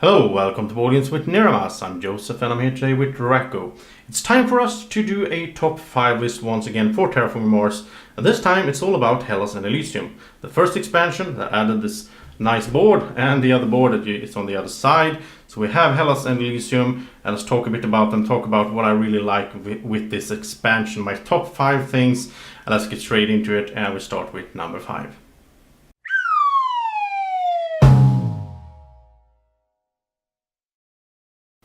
Hello, welcome to Audience with Niramas. I'm Joseph and I'm here today with Racco. It's time for us to do a top 5 list once again for Terraforming Mars. And this time it's all about Hellas Elysium. The first expansion that added this nice board and the other board that is on the other side. So we have Hellas and Elysium, and let's talk a bit about them, talk about what I really like with this expansion, my top 5 things. And let's get straight into it, and we start with number 5.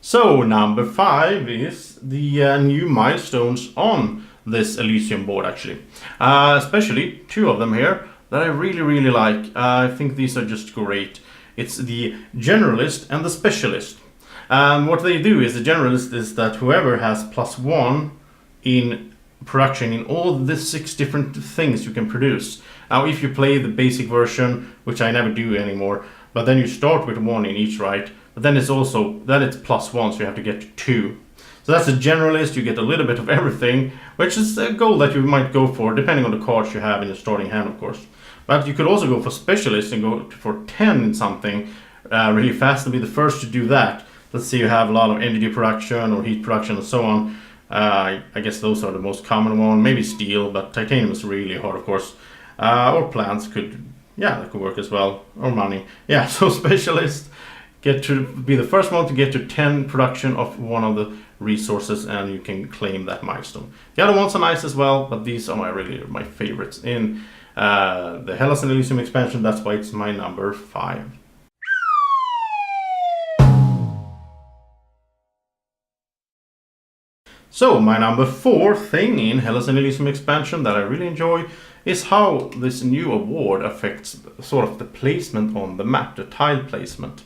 So number 5 is the new milestones on this Elysium board actually. Especially 2 of them here that I really like. I think these are just great. It's the generalist and the specialist. What they do is the generalist is that whoever has +1 in production in all the 6 different things you can produce. Now if you play the basic version, which I never do anymore, but then you start with 1 in each, right? But then it's also, then it's +1, so you have to get to 2. So that's a generalist, you get a little bit of everything, which is a goal that you might go for, depending on the cards you have in your starting hand, of course. But you could also go for specialist and go for 10 in something really fast and be the first to do that. Let's say you have a lot of energy production or heat production and so on. I guess those are the most common one. Maybe steel, but titanium is really hard, of course. Or plants could, yeah, that could work as well. Or money. Yeah, so specialist. Get to be the first one to get to 10 production of one of the resources, and you can claim that milestone. The other ones are nice as well, but these are my favorites in the Hellas Elysium expansion. That's why it's my number 5. So my number 4 thing in Hellas Elysium expansion that I really enjoy is how this new award affects sort of the placement on the map, the tile placement.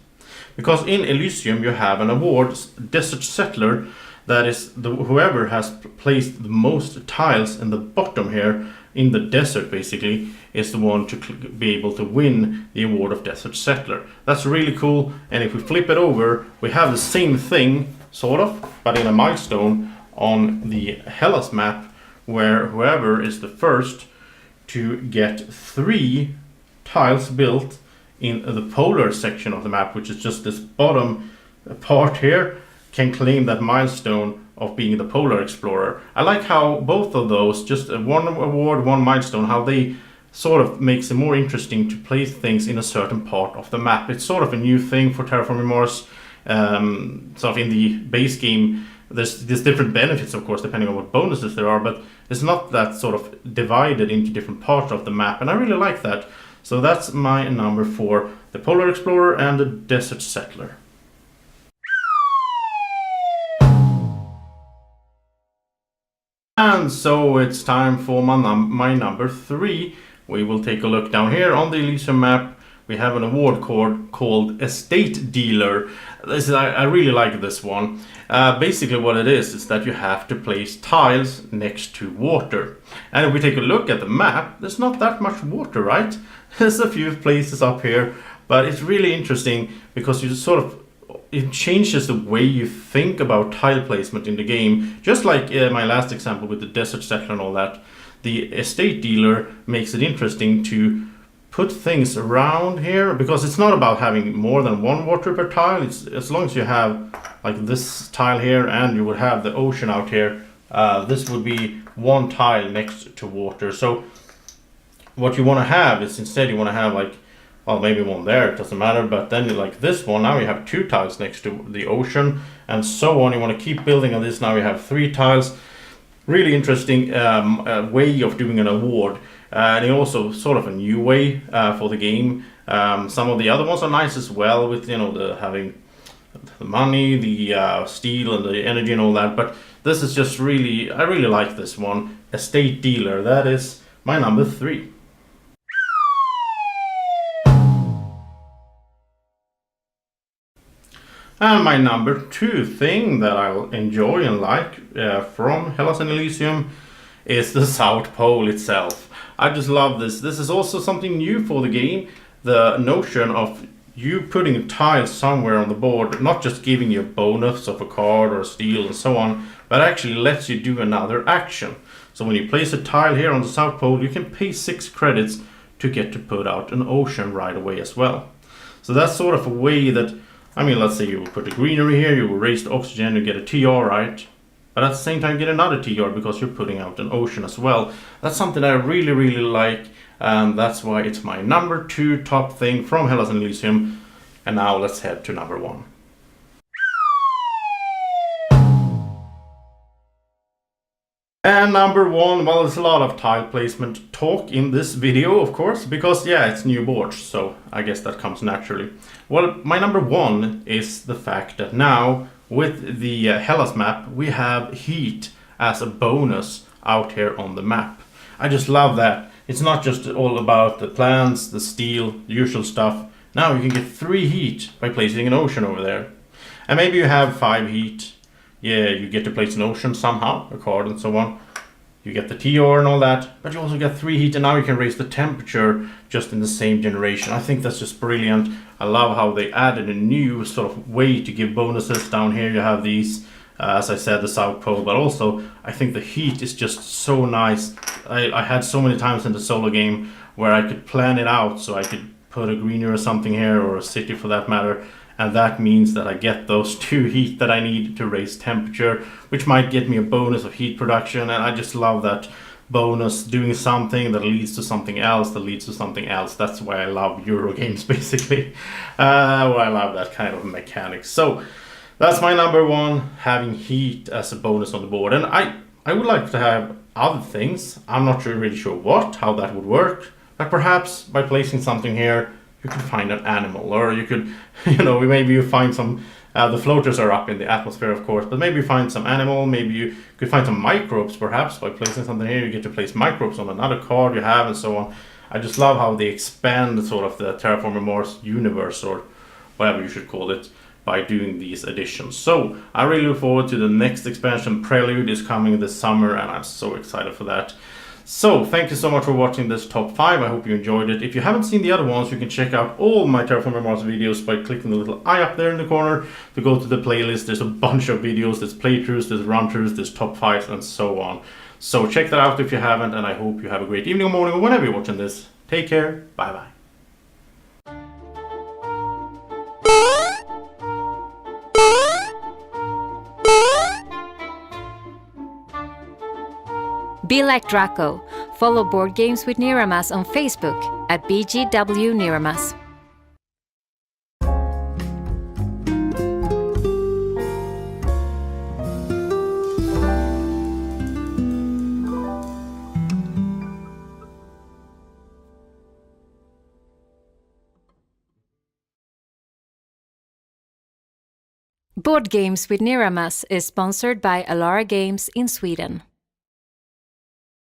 Because in Elysium you have an award, Desert Settler, that is whoever has placed the most tiles in the bottom here, in the desert basically, is the one to be able to win the award of Desert Settler. That's really cool, and if we flip it over, we have the same thing, sort of, but in a milestone on the Hellas map, where whoever is the first to get 3 tiles built in the polar section of the map, which is just this bottom part here, can claim that milestone of being the polar explorer. I like how both of those, just one award, one milestone, how they sort of makes it more interesting to place things in a certain part of the map. It's sort of a new thing for Terraforming Mars. Sort of in the base game, there's different benefits, of course, depending on what bonuses there are, but it's not that sort of divided into different parts of the map, and I really like that. So that's my number 4, the Polar Explorer and the Desert Settler. And so it's time for my number 3. We will take a look down here on the Elysium map. We have an award called Estate Dealer. I really like this one. Basically what it is that you have to place tiles next to water. And if we take a look at the map, there's not that much water, right? There's a few places up here, but it's really interesting because you it changes the way you think about tile placement in the game. Just like my last example with the Desert Settler and all that, the Estate Dealer makes it interesting to put things around here, because it's not about having more than 1 water per tile. It's as long as you have like this tile here and you would have the ocean out here, this would be 1 tile next to water. So what you want to have is, instead you want to have like, well, maybe 1 there, it doesn't matter, but then like this one, now you have 2 tiles next to the ocean, and so on. You want to keep building on this. Now you have 3 tiles. Really interesting way of doing an award, and also sort of a new way for the game. Some of the other ones are nice as well, with having the money, the steel and the energy and all that, but this is just really, I really like this one, Estate Dealer. That is my number 3. And my number 2 thing that I enjoy and like from Hellas and Elysium is the South Pole itself. I just love this. This is also something new for the game. The notion of you putting a tile somewhere on the board, not just giving you a bonus of a card or a steel and so on, but actually lets you do another action. So when you place a tile here on the South Pole, you can pay 6 credits to get to put out an ocean right away as well. So that's sort of a way that I mean, let's say you will put the greenery here, you will raise the oxygen, you get a TR, right? But at the same time get another TR because you're putting out an ocean as well. That's something I really, really like, and that's why it's my number 2 top thing from Hellas Elysium. And now let's head to number 1. And number 1, well, there's a lot of tile placement talk in this video, of course, because yeah, it's new boards, so I guess that comes naturally. Well, my number 1 is the fact that now, with the Hellas map, we have heat as a bonus out here on the map. I just love that. It's not just all about the plants, the steel, the usual stuff. Now you can get 3 heat by placing an ocean over there. And maybe you have 5 heat. Yeah, you get to place an ocean somehow, a card and so on. You get the TR and all that, but you also get 3 heat, and now you can raise the temperature just in the same generation. I think that's just brilliant. I love how they added a new sort of way to give bonuses. Down here you have these, as I said, the South Pole, but also I think the heat is just so nice. I had so many times in the solo game where I could plan it out, so I could put a greenery or something here, or a city for that matter, and that means that I get those 2 heat that I need to raise temperature, which might get me a bonus of heat production. And I just love that bonus, doing something that leads to something else, that leads to something else. That's why I love Euro games, basically. Well, I love that kind of mechanics. So that's my number 1, having heat as a bonus on the board. And I would like to have other things. I'm not really sure how that would work, but perhaps by placing something here, you could find an animal, or you could, maybe you find some, the floaters are up in the atmosphere, of course, but maybe you find some animal, maybe you could find some microbes, perhaps, by placing something here, you get to place microbes on another card you have, and so on. I just love how they expand sort of the Terraforming Mars universe, or whatever you should call it, by doing these additions. So, I really look forward to the next expansion. Prelude is coming this summer, and I'm so excited for that. So, thank you so much for watching this top 5. I hope you enjoyed it. If you haven't seen the other ones, you can check out all my Terraforming Mars videos by clicking the little eye up there in the corner to go to the playlist. There's a bunch of videos. There's playthroughs, there's run-throughs, there's top 5s, and so on. So check that out if you haven't, and I hope you have a great evening or morning or whenever you're watching this. Take care. Bye-bye. Be like Draco. Follow Board Games with Niramas on Facebook at BGW Niramas. Board Games with Niramas is sponsored by Alara Games in Sweden.